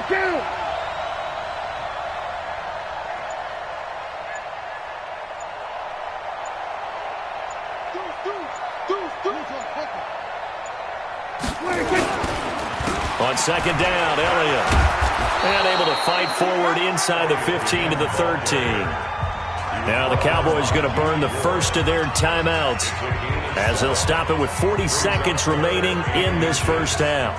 Kill. On second down, Elliott. And able to fight forward inside the 15 to the 13. Now the Cowboys going to burn the first of their timeouts as they'll stop it with 40 seconds remaining in this first half.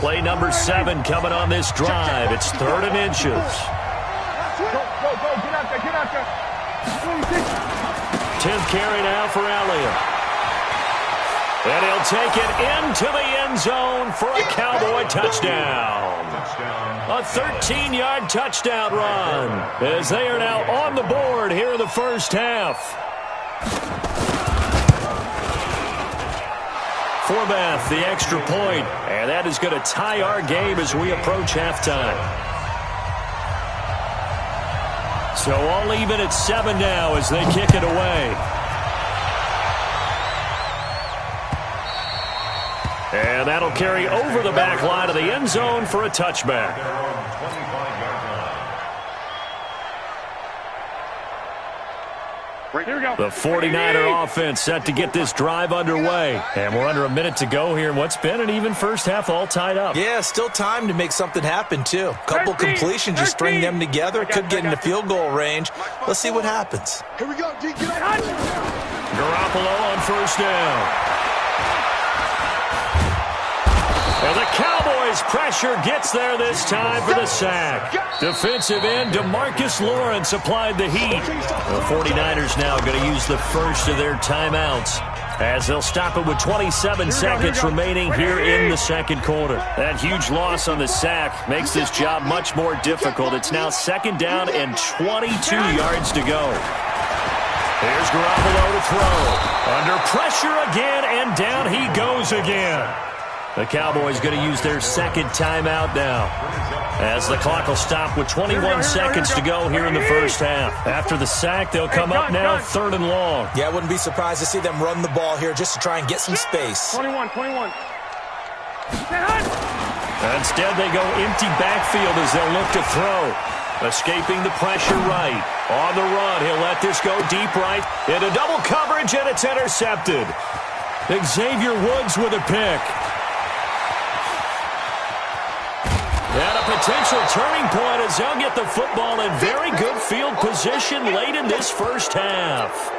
Play number 7 coming on this drive. It's 3rd and inches. Go, get out there. 10th carry now for Elliott. And he'll take it into the end zone for a Cowboy touchdown. A 13-yard touchdown run as they are now on the board here in the first half. Forbath, the extra point, and that is going to tie our game as we approach halftime. So all even at 7 now as they kick it away. And that'll carry over the back line of the end zone for a touchback. Here we go. The 49er offense set to get this drive underway. And we're under a minute to go here in what's been an even first half, all tied up. Yeah, still time to make something happen, too. Couple completions, just string them together. Could get into field goal range. Let's see what happens. Here we go, D. Garoppolo on first down. And the Cowboys' pressure gets there this time for the sack. Defensive end DeMarcus Lawrence applied the heat. The 49ers now going to use the first of their timeouts as they'll stop it with 27 seconds remaining here in the second quarter. That huge loss on the sack makes this job much more difficult. It's now second down and 22 yards to go. Here's Garoppolo to throw. Under pressure again, and down he goes again. The Cowboys going to use their second timeout now as the clock will stop with 21 seconds to go here in the first half. After the sack, they'll come up now 3rd and long. Yeah, I wouldn't be surprised to see them run the ball here just to try and get some space. 21. Instead, they go empty backfield as they'll look to throw. Escaping the pressure right. On the run, he'll let this go deep right. Into double coverage, and it's intercepted. Xavier Woods with a pick. And a potential turning point as they'll get the football in very good field position late in this first half.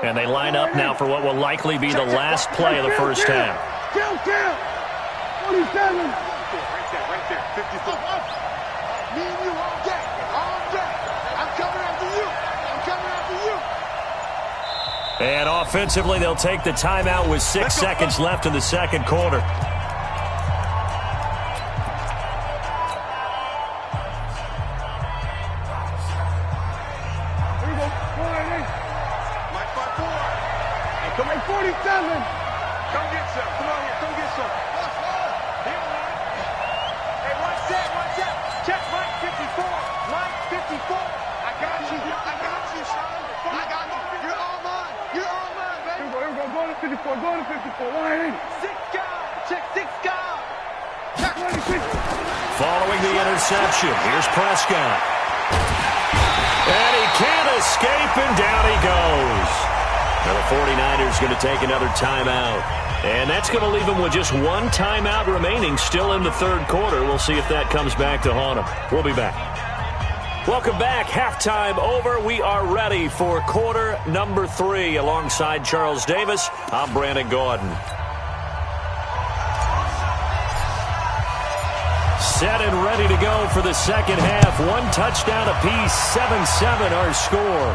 And they line up now for what will likely be the last play of the first half. Kill. 27. Right there. 54. Me and you all day. I'm coming after you. And offensively, they'll take the timeout with 6 seconds left in the second quarter. Come on, 47. Come get some. Come on here. Come get some. Hey, watch that. Check Mike 54. Mike 54. I got you, son. I got you. You're all mine, baby. Here we go. Go to 54. Line in. 6 guys. Check 6 guys. Check 26. Following the interception, here's Prescott. And he can't escape, and down he goes. Now the 49ers going to take another timeout. And that's going to leave them with just 1 timeout remaining still in the third quarter. We'll see if that comes back to haunt them. We'll be back. Welcome back. Halftime over. We are ready for quarter number 3. Alongside Charles Davis, I'm Brandon Gordon. Set and ready to go for the second half. One touchdown apiece, 7-7 our score.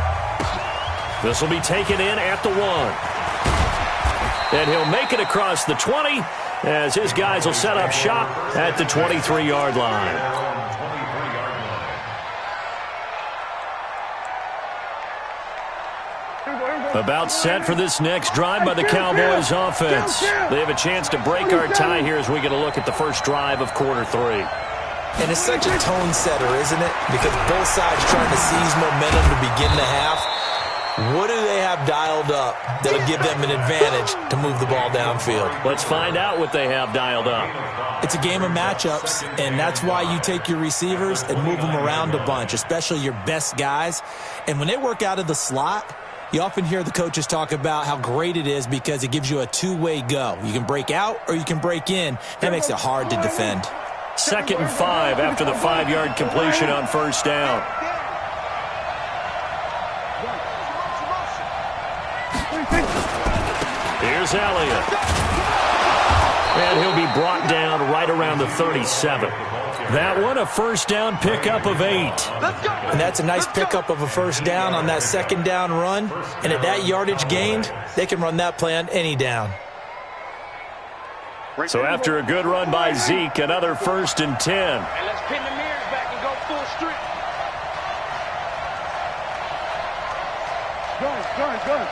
This will be taken in at the 1. And he'll make it across the 20 as his guys will set up shop at the 23-yard line. About set for this next drive by the Cowboys offense. They have a chance to break our tie here as we get a look at the first drive of quarter 3. And it's such a tone setter, isn't it? Because both sides trying to seize momentum to begin the half. What do they have dialed up that'll give them an advantage to move the ball downfield? Let's find out what they have dialed up. It's a game of matchups, and that's why you take your receivers and move them around a bunch, especially your best guys. And when they work out of the slot, you often hear the coaches talk about how great it is because it gives you a two-way go. You can break out or you can break in. That makes it hard to defend. 2nd and 5 after the 5-yard completion on first down. Here's Elliott. And he'll be brought down right around the 37. That one, a first down pickup of 8. And that's a nice pickup of a first down on that second down run. And at that yardage gained, they can run that play on any down. So after a good run by Zeke, another 1st and 10. And let's pin the mirrors back and go full street. Good.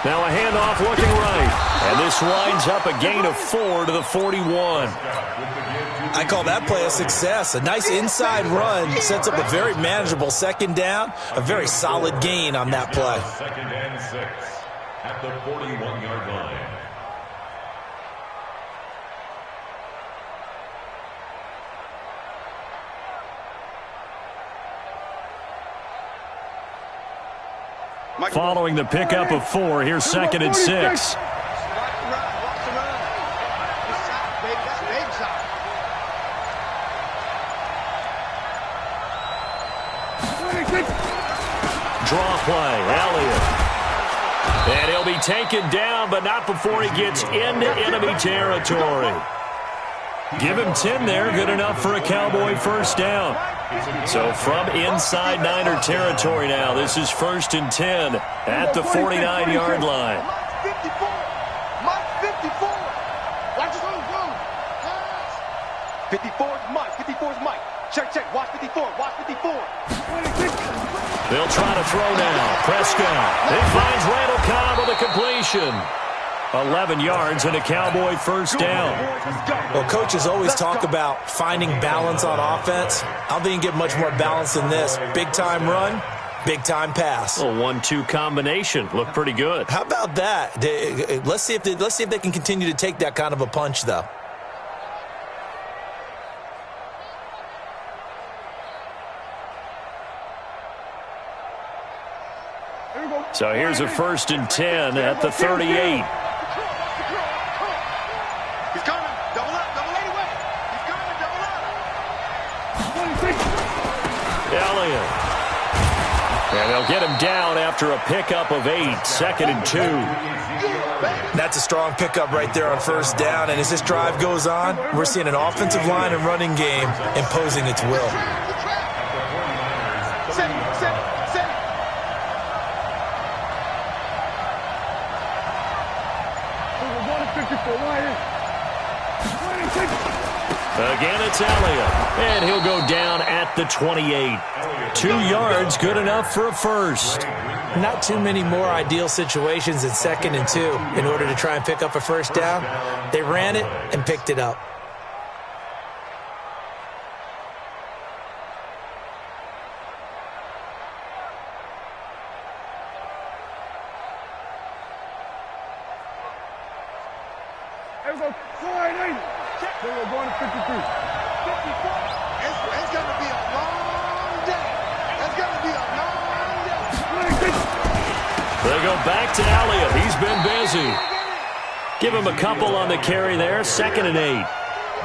Now a handoff looking right. And this winds up a gain of 4 to the 41. I call that play a success. A nice inside run sets up a very manageable second down. A very solid gain on that play. 2nd and 6 at the 41-yard line. Following the pickup of 4, here's 2nd and 6. Draw play, Elliott. And he'll be taken down, but not before he gets into enemy territory. Give him 10 there, good enough for a Cowboy first down. So from inside Niner territory now, this is 1st and 10 at the 49-yard line. Mike 54. Watch his own go. 54 is Mike. 54 is Mike. Check. Watch 54. Watch 54. They'll try to throw now. Prescott. It finds Randall Cobb with a completion. 11 yards and a Cowboy first down. Well, coaches always talk about finding balance on offense. I don't think you get much more balance than this. Big-time run, big-time pass. A 1-2 combination. Looked pretty good. How about that? Let's see if they can continue to take that kind of a punch, though. So here's a 1st and 10 at the 38. He's coming. Double up. Anyway. He's coming. Double up. Elliott. And they'll get him down after a pickup of 8. 2nd and 2. That's a strong pickup right there on first down. And as this drive goes on, we're seeing an offensive line and running game imposing its will. Set. Again, it's Elliott. And he'll go down at the 28. 2 yards, good enough for a first. Not too many more ideal situations in 2nd and 2 in order to try and pick up a first down. They ran it and picked it up. We're going to 53. 54. It's going to be a long day. It's going to be a long day. They go back to Elliott. He's been busy. Give him a couple on the carry there. 2nd and 8.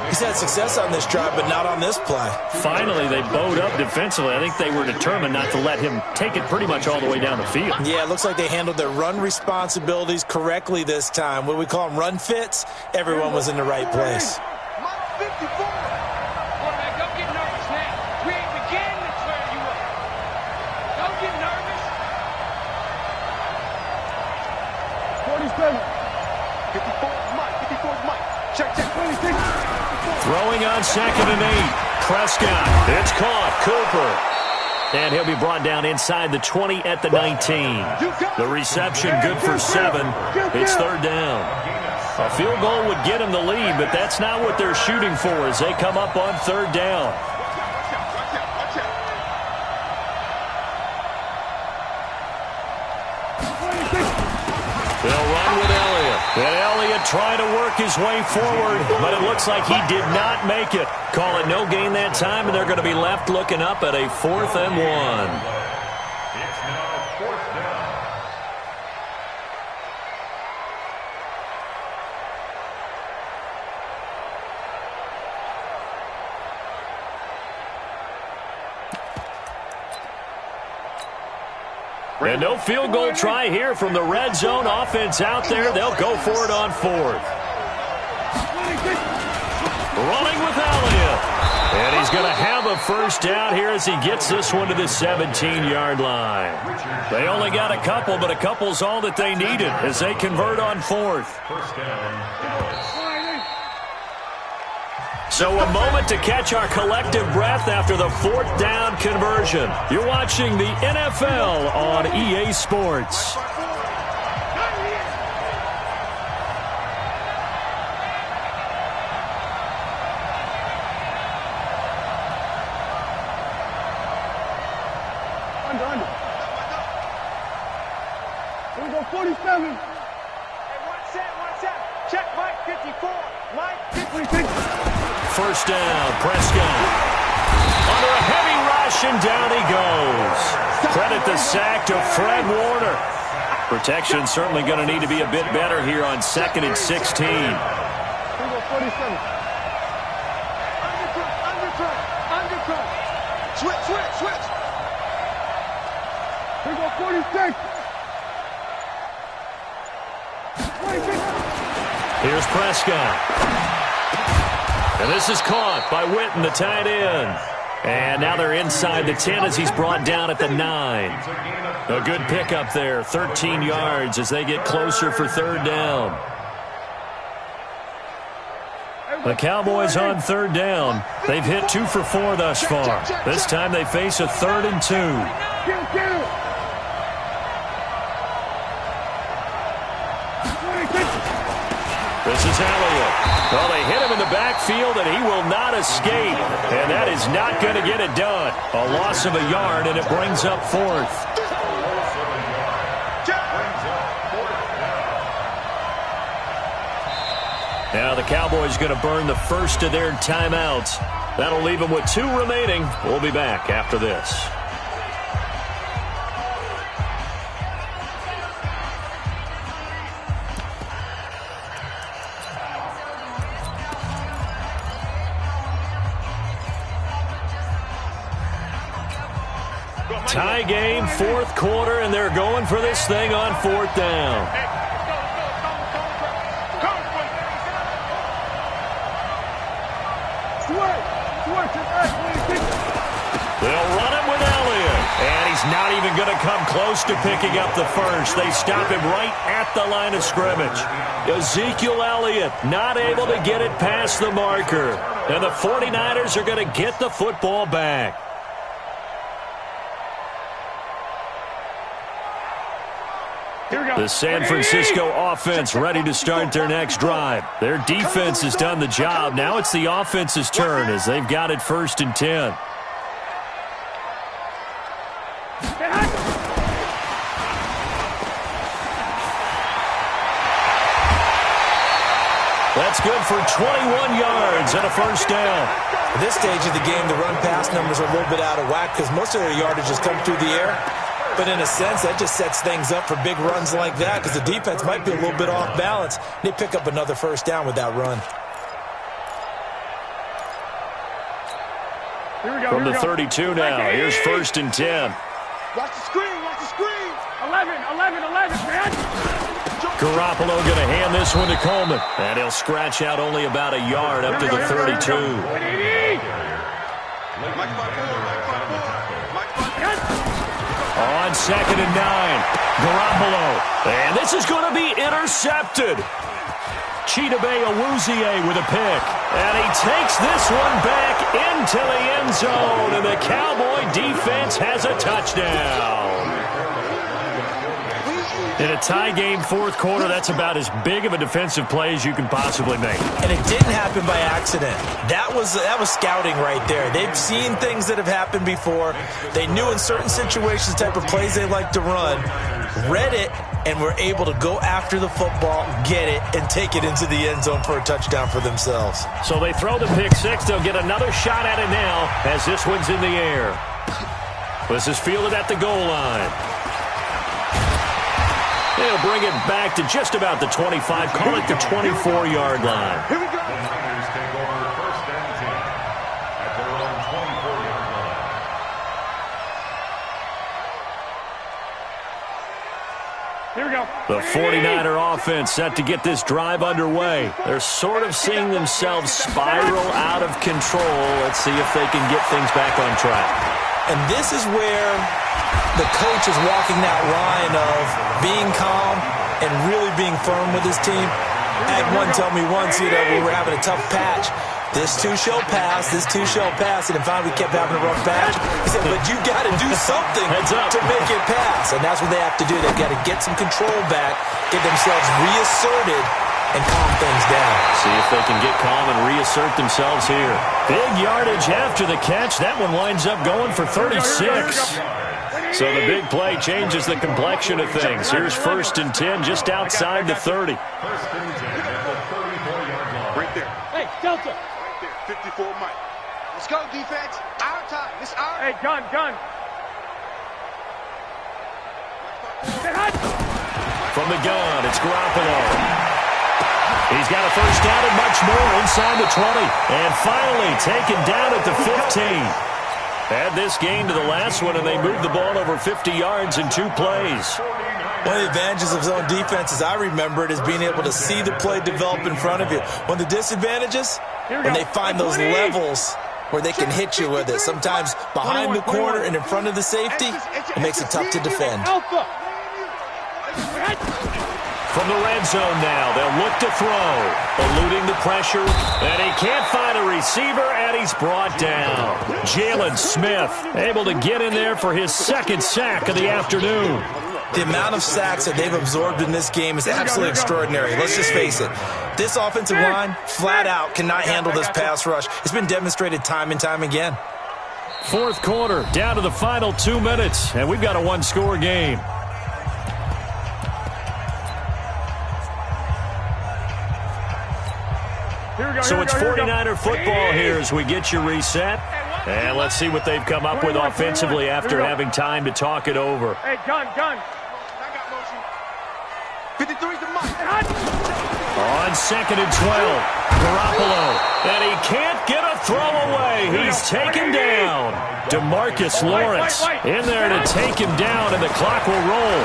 He's had success on this drive, but not on this play. Finally, they bowed up defensively. I think they were determined not to let him take it pretty much all the way down the field. Yeah, it looks like they handled their run responsibilities correctly this time. What we call them run fits, everyone was in the right place. 54. Quarterback, don't get nervous now. We ain't beginning to clear you up. Don't get nervous. 47. 54 Mike. 54 Mike. Check. 26. Throwing on 2nd and 8. Prescott. It's caught. Cooper. And he'll be brought down inside the 20 at the 19. The reception good for 7. It's 3rd down. A field goal would get him the lead, but that's not what they're shooting for as they come up on 3rd down. They'll run with Elliott. And Elliott trying to work his way forward, but it looks like he did not make it. Call it no gain that time, and they're going to be left looking up at a 4th and 1. It's now 4th down. And no field goal try here from the red zone offense out there. They'll go for it on 4th. Running with Elliott. And he's going to have a 1st down here as he gets this one to the 17-yard line. They only got a couple, but a couple's all that they needed as they convert on 4th. 1st down, Dallas. So a moment to catch our collective breath after the 4th down conversion. You're watching the NFL on EA Sports. Under. Here we go, 47. Hey, one set. Check Mike 54. Mike 56. 1st down, Prescott. Under a heavy rush, and down he goes. Credit the sack to Fred Warner. Protection certainly going to need to be a bit better here on 2nd and 16. Here we go, 47. Undercut. Switch. Here we go, 46. 26. Here's Prescott. And this is caught by Witten, the tight end. And now they're inside the 10 as he's brought down at the 9. A good pickup there, 13 yards as they get closer for 3rd down. The Cowboys on 3rd down. They've hit 2 for 4 thus far. This time they face a 3rd and 2. Get it. 26. This is Elliott. Well, they hit him in the backfield, and he will not escape. And that is not going to get it done. A loss of a yard, and it brings up 4th. Now the Cowboys going to burn the first of their timeouts. That'll leave them with 2 remaining. We'll be back after this. Tie game, 4th quarter, and they're going for this thing on 4th down. They'll run it with Elliott, and he's not even going to come close to picking up the first. They stop him right at the line of scrimmage. Ezekiel Elliott not able to get it past the marker, and the 49ers are going to get the football back. The San Francisco offense ready to start their next drive. Their defense has done the job. Now it's the offense's turn as they've got it 1st and 10. That's good for 21 yards and a 1st down. At this stage of the game, the run-pass numbers are a little bit out of whack because most of their yardage has come through the air. But in a sense, that just sets things up for big runs like that because the defense might be a little bit off balance. They pick up another 1st down with that run. From the 32 now, here's 1st and 10. Watch the screen. 11, man. Garoppolo going to hand this one to Coleman. And he'll scratch out only about a yard up to the 32. On 2nd and 9, Garoppolo. And this is going to be intercepted. Chidobe Awuzie with a pick. And he takes this one back into the end zone. And the Cowboy defense has a touchdown. In a tie game, fourth quarter, that's about as big of a defensive play as you can possibly make. And it didn't happen by accident. That was scouting right there. They've seen things that have happened before. They knew in certain situations the type of plays they like to run, read it, and were able to go after the football, get it, and take it into the end zone for a touchdown for themselves. So they throw the pick six. They'll get another shot at it now as this one's in the air. This is fielded at the goal line. They'll bring it back to just about the 25, call it the 24-yard line. Here we go. The Niners take over 1st and 10 at their own 24-yard line. Here we go. The 49er offense set to get this drive underway. They're sort of seeing themselves spiral out of control. Let's see if they can get things back on track. And this is where the coach is walking that line of being calm and really being firm with his team. I had one tell me once, we were having a tough patch. This too shall pass, this too shall pass. And then finally we kept having a rough patch. He said, but you got to do something to make it pass. And that's what they have to do. They've got to get some control back, get themselves reasserted, and calm things down. See if they can get calm and reassert themselves here. Big yardage after the catch. That one winds up going for 36. So the big play changes the complexion of things. Here's 1st and 10 just outside the 30. 1st and 10 at the 34-yard line. Right there. Hey, Delta. Right there. 54 Mike. Let's go, defense. Our time. This our. Hey, gun. From the gun, it's Garoppolo. He's got a first down and much more inside the 20. And finally taken down at the 15. Add this game to the last one, and they moved the ball over 50 yards in 2 plays. One of the advantages of zone defense, as I remember it, is being able to see the play develop in front of you. One of the disadvantages, when they find those levels where they can hit you with it. Sometimes behind the corner and in front of the safety, it makes it tough to defend. Alpha. From the red zone now, they'll look to throw. Eluding the pressure, and he can't find a receiver, and he's brought down. Jalen Smith able to get in there for his 2nd sack of the afternoon. The amount of sacks that they've absorbed in this game is absolutely extraordinary. Let's just face it. This offensive line, flat out, cannot handle this pass rush. It's been demonstrated time and time again. 4th quarter, down to the final 2 minutes, and we've got a 1-score game. So it's 49er football here as we get you reset. And let's see what they've come up with offensively after having time to talk it over. Hey, gun. I got motion. 53's the Mike. On 2nd and 12, Garoppolo. And he can't get a throw away. He's taken down. DeMarcus Lawrence in there to take him down, and the clock will roll.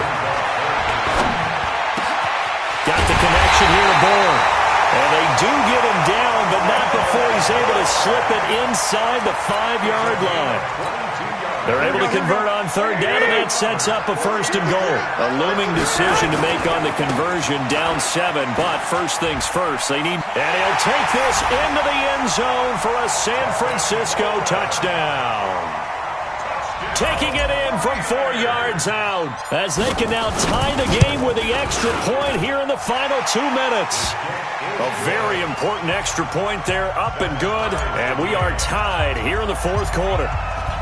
Got the connection here to Bourne. And they do get him down, but not before he's able to slip it inside the 5-yard line. They're able to convert on 3rd down, and that sets up a 1st and goal. A looming decision to make on the conversion, down 7, but first things first. And he'll take this into the end zone for a San Francisco touchdown. Taking it in from 4 yards out as they can now tie the game with the extra point here in the final 2 minutes. A very important extra point there, up and good, and we are tied here in the 4th quarter.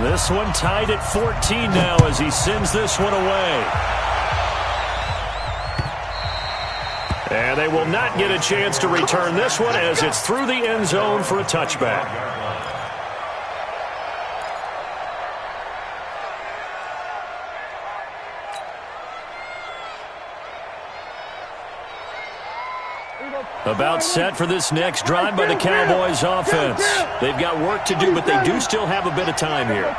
This one tied at 14 now as he sends this one away. And they will not get a chance to return this one as it's through the end zone for a touchback. About set for this next drive by the Cowboys offense. They've got work to do, but they do still have a bit of time here.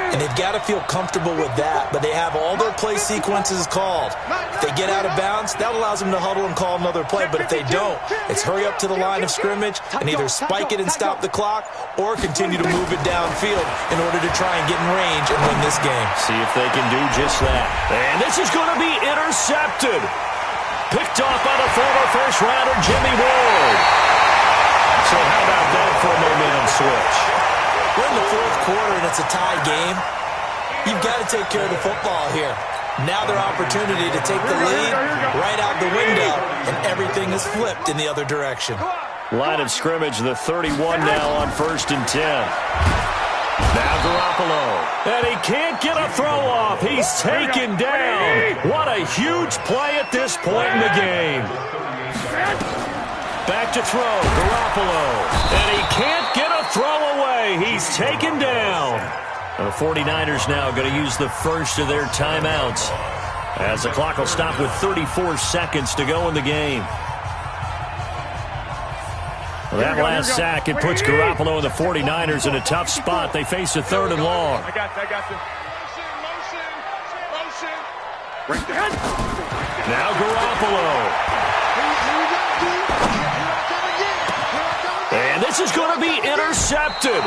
And they've got to feel comfortable with that, but they have all their play sequences called. If they get out of bounds, that allows them to huddle and call another play, but if they don't, it's hurry up to the line of scrimmage and either spike it and stop the clock or continue to move it downfield in order to try and get in range and win this game. See if they can do just that. And this is going to be intercepted. Picked off by the former first-rounder, Jimmy Ward. So how about that for a momentum switch? We're in the fourth quarter, and it's a tie game. You've got to take care of the football here. Now their opportunity to take the lead right out the window, and everything is flipped in the other direction. Line of scrimmage, the 31 now on 1st and 10. Now Garoppolo. And he can't get a throw off. He's taken down. What a huge play at this point in the game. Back to throw. Garoppolo. And he can't get a throw away. He's taken down. The 49ers now going to use the first of their timeouts as the clock will stop with 34 seconds to go in the game. That last sack, it puts Garoppolo and the 49ers in a tough spot. They face a 3rd and long. I got you. Motion. Right there. Now Garoppolo. And this is going to be intercepted.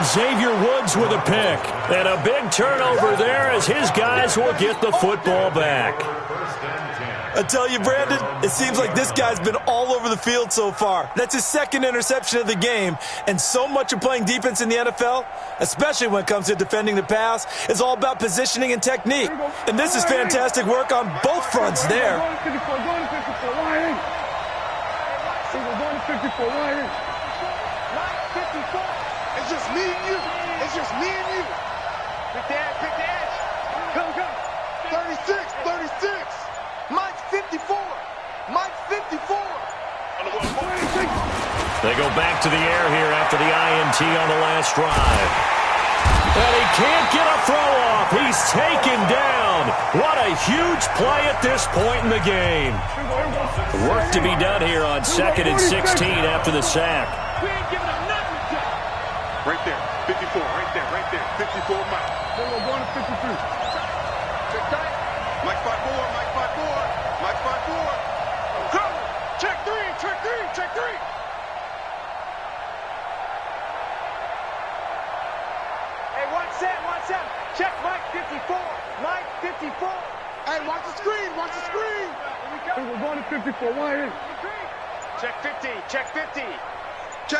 Xavier Woods with a pick. And a big turnover there as his guys will get the football back. I tell you, Brandon, it seems like this guy's been all over the field so far. That's his 2nd interception of the game. And so much of playing defense in the NFL, especially when it comes to defending the pass, is all about positioning and technique. And this is fantastic work on both fronts there. It's just me and you. It's just me and you. Pick the edge. Go. 36. Mike's 54. Mike's 54. They go back to the air here after the INT on the last drive. And he can't get a throw off. He's taken down. What a huge play at this point in the game. Work to be done here on 2nd and 16 after the sack. We ain't giving him nothing. Right there. 54. Right there. 54 Mike. We're going to 53. Check tight. Mike 5-4. Mike 5-4. Go. Check three. Hey, one set. Check Mike 54. Mike 54. Hey, watch the screen. We're going to 54. Why in? Check 50. Check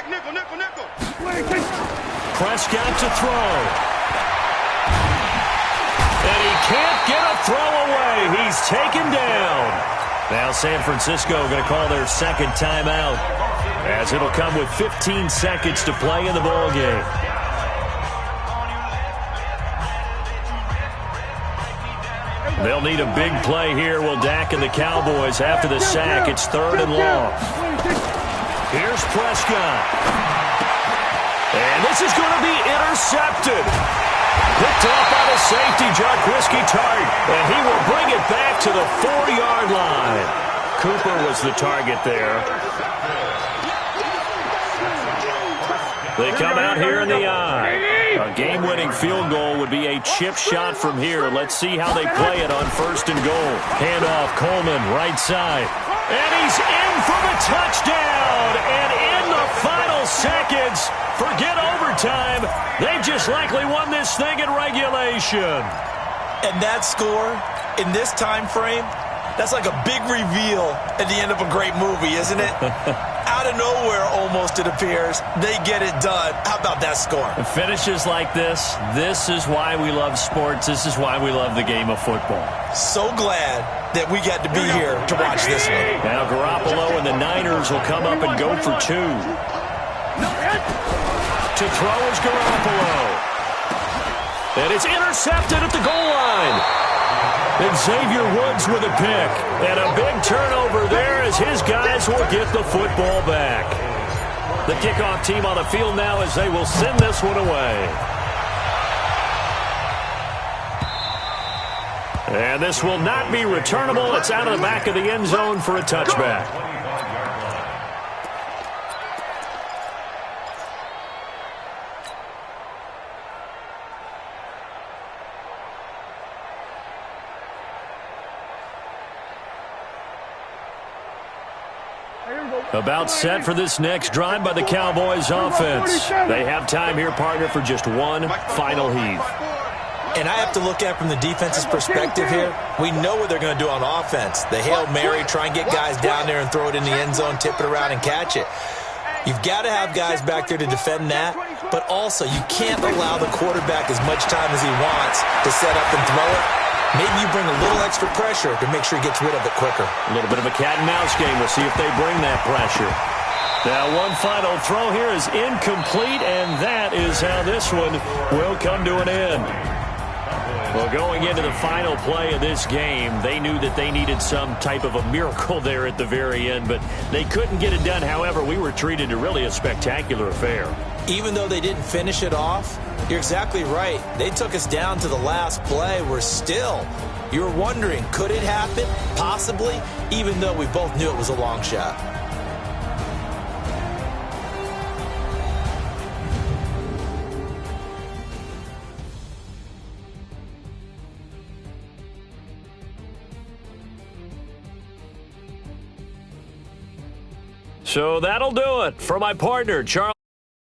nickel. Prescott to throw. And he can't get a throw away. He's taken down. Now San Francisco going to call their 2nd timeout as it'll come with 15 seconds to play in the ballgame. They'll need a big play here, will Dak and the Cowboys after the sack. It's 3rd and long. Here's Prescott. And this is going to be intercepted. Picked off by the safety, Jaquiski Tartt. And he will bring it back to the 4-yard line. Cooper was the target there. They come out here in the eye. A game-winning field goal would be a chip shot from here. Let's see how they play it on 1st and goal. Handoff, Coleman, right side. And he's in for the touchdown. And in the final seconds, forget overtime. They just likely won this thing in regulation. And that score, in this time frame, that's like a big reveal at the end of a great movie, isn't it? Out of nowhere, almost, it appears. They get it done. How about that score? Finishes like this is why we love sports. This is why we love the game of football. So glad that we got to be here to watch this one. Now Garoppolo and the Niners will come up and go for 2. To throw is Garoppolo. And it's intercepted at the goal line. Xavier Woods with a pick. And a big turnover there as his guys will get the football back. The kickoff team on the field now as they will send this one away. And this will not be returnable. It's out of the back of the end zone for a touchback. About set for this next drive by the Cowboys offense. They have time here, partner, for just one final heave. And I have to look at it from the defense's perspective here. We know what they're going to do on offense. The Hail Mary, try and get guys down there and throw it in the end zone, tip it around and catch it. You've got to have guys back there to defend that, but also you can't allow the quarterback as much time as he wants to set up and throw it. Maybe you bring a little extra pressure to make sure he gets rid of it quicker. A little bit of a cat and mouse game. We'll see if they bring that pressure. Now, one final throw here is incomplete, and that is how this one will come to an end. Well, going into the final play of this game, they knew that they needed some type of a miracle there at the very end, but they couldn't get it done. However, we were treated to really a spectacular affair. Even though they didn't finish it off, you're exactly right. They took us down to the last play. You're wondering, could it happen? Possibly, even though we both knew it was a long shot. So that'll do it for my partner, Charlie.